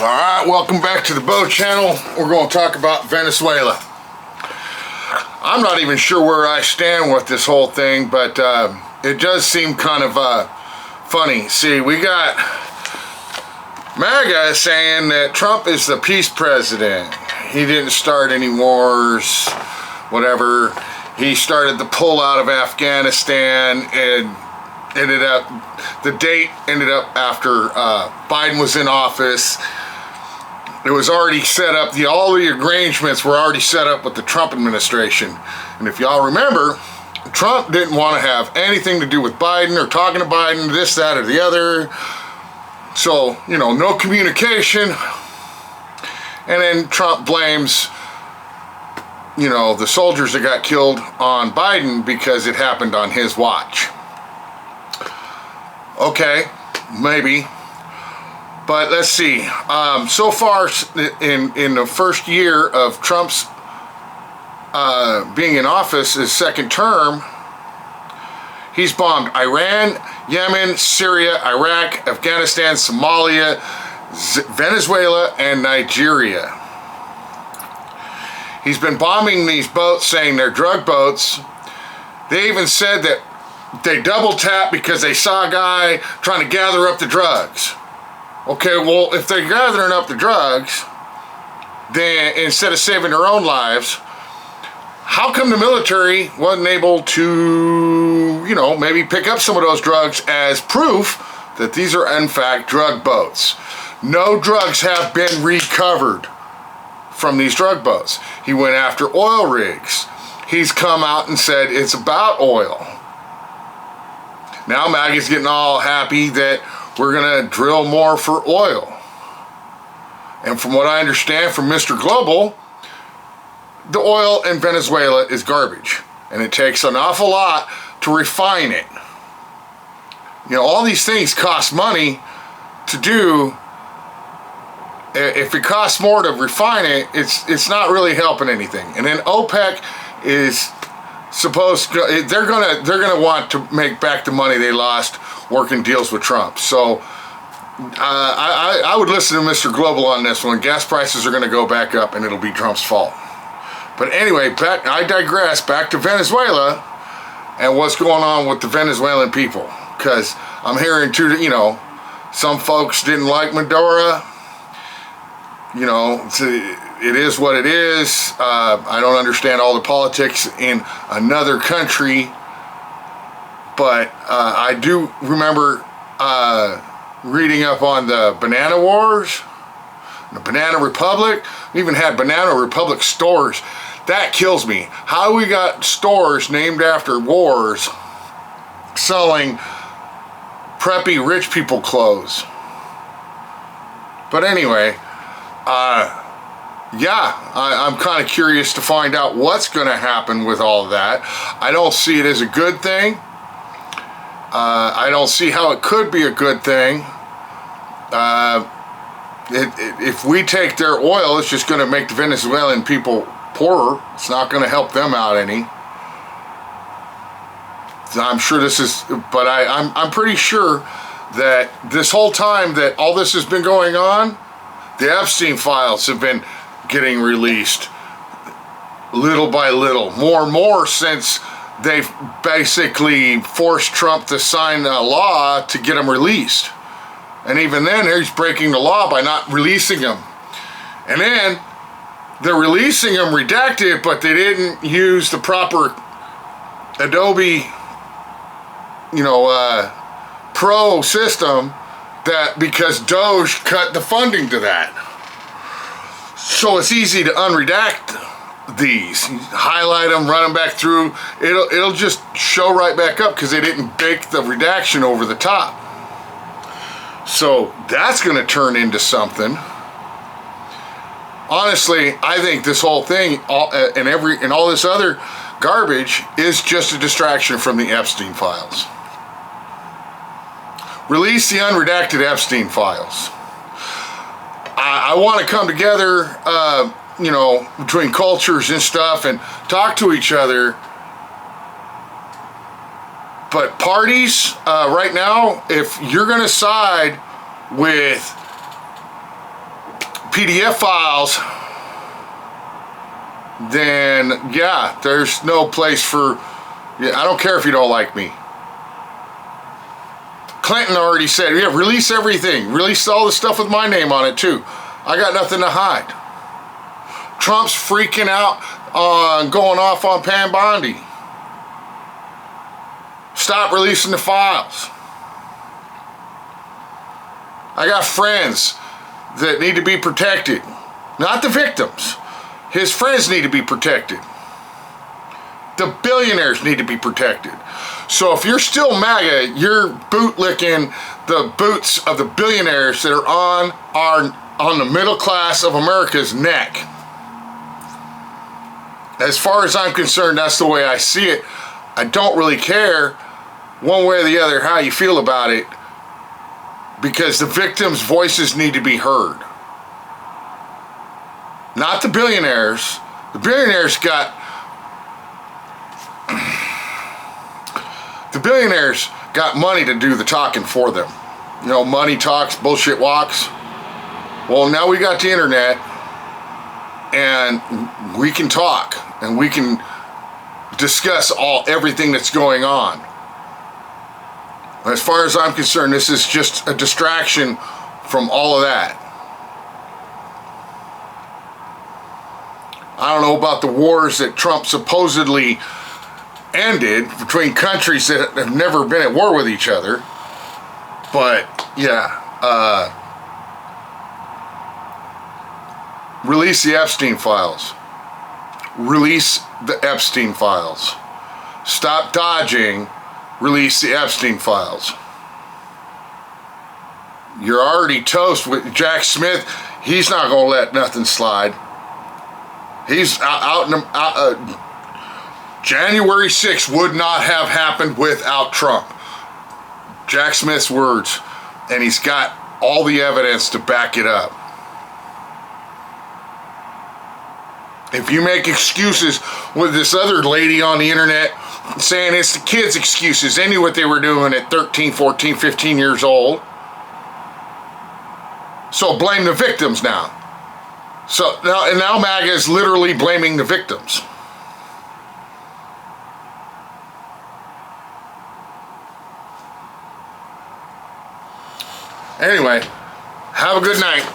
Alright, welcome back to the Bo channel. We're going to talk about Venezuela. I'm not even sure where I stand with this whole thing, but it does seem kind of funny. See, we got MAGA saying that Trump is the peace president. He didn't start any wars, whatever. He started the pull out of Afghanistan and the date ended up after Biden was in office. It was already set up, all the arrangements were already set up with the Trump administration. And if y'all remember, Trump didn't want to have anything to do with Biden or talking to Biden, this, that, or the other. So, no communication. And then Trump blames, the soldiers that got killed on Biden because it happened on his watch. Okay, maybe. But let's see. So far, in the first year of Trump's being in office, his second term, he's bombed Iran, Yemen, Syria, Iraq, Afghanistan, Somalia, Venezuela, and Nigeria. He's been bombing these boats, saying they're drug boats. They even said that they double tapped because they saw a guy trying to gather up the drugs. Okay, well, if they're gathering up the drugs, then instead of saving their own lives, how come the military wasn't able to, maybe pick up some of those drugs as proof that these are in fact drug boats? No drugs have been recovered from these drug boats. He went after oil rigs. He's come out and said it's about oil. Now MAGA's getting all happy that we're going to drill more for oil. And from what I understand from Mr. Global, the oil in Venezuela is garbage. And it takes an awful lot to refine it. All these things cost money to do. If it costs more to refine it, it's not really helping anything. And then OPEC is supposed to, they're gonna want to make back the money they lost working deals with Trump. So I would listen to Mr. Global on this one. Gas prices are gonna go back up and it'll be Trump's fault. But anyway, I digress. Back to Venezuela and what's going on with the Venezuelan people. Because I'm hearing some folks didn't like Maduro. It is what it is. I don't understand all the politics in another country, but I do remember reading up on the Banana Wars, the Banana Republic. We even had Banana Republic stores. That kills me. How we got stores named after wars selling preppy rich people clothes. But anyway, I'm kind of curious to find out what's going to happen with all of that. I don't see it as a good thing. I don't see how it could be a good thing. If we take their oil, it's just going to make the Venezuelan people poorer. It's not going to help them out any. I'm sure but I'm pretty sure that this whole time that all this has been going on, the Epstein files have been getting released little by little, more and more, since they've basically forced Trump to sign a law to get them released. And even then, he's breaking the law by not releasing them. And then they're releasing them redacted, but they didn't use the proper Adobe, Pro system, that because Doge cut the funding to that. So it's easy to unredact these, highlight them, run them back through. It'll just show right back up because they didn't bake the redaction over the top. So that's going to turn into something. Honestly, I think this whole thing and all this other garbage is just a distraction from the Epstein files. Release the unredacted Epstein files. I want to come together, between cultures and stuff and talk to each other. But parties, right now, if you're going to side with PDF files, then yeah, there's no place for, yeah, I don't care if you don't like me. Clinton already said, yeah, release everything. Release all the stuff with my name on it too. I got nothing to hide. Trump's freaking out on going off on Pam Bondi. Stop releasing the files. I got friends that need to be protected. Not the victims. His friends need to be protected. The billionaires need to be protected. So if you're still MAGA, you're bootlicking the boots of the billionaires that are on the middle class of America's neck. As far as I'm concerned, that's the way I see it. I don't really care one way or the other how you feel about it, because the victims' voices need to be heard. Not the billionaires. The billionaires got money to do the talking for them. You know, money talks, bullshit walks. Well, now we got the internet, and we can talk, and we can discuss everything that's going on. As far as I'm concerned, this is just a distraction from all of that. I don't know about the wars that Trump supposedly ended between countries that have never been at war with each other. But, yeah. Release the Epstein files. Release the Epstein files. Stop dodging. Release the Epstein files. You're already toast with Jack Smith. He's not going to let nothing slide. He's January 6th would not have happened without Trump. Jack Smith's words. And he's got all the evidence to back it up. If you make excuses with this other lady on the internet saying it's the kids' excuses, they knew what they were doing at 13, 14, 15 years old. So blame the victims now. So now MAGA is literally blaming the victims. Anyway, have a good night.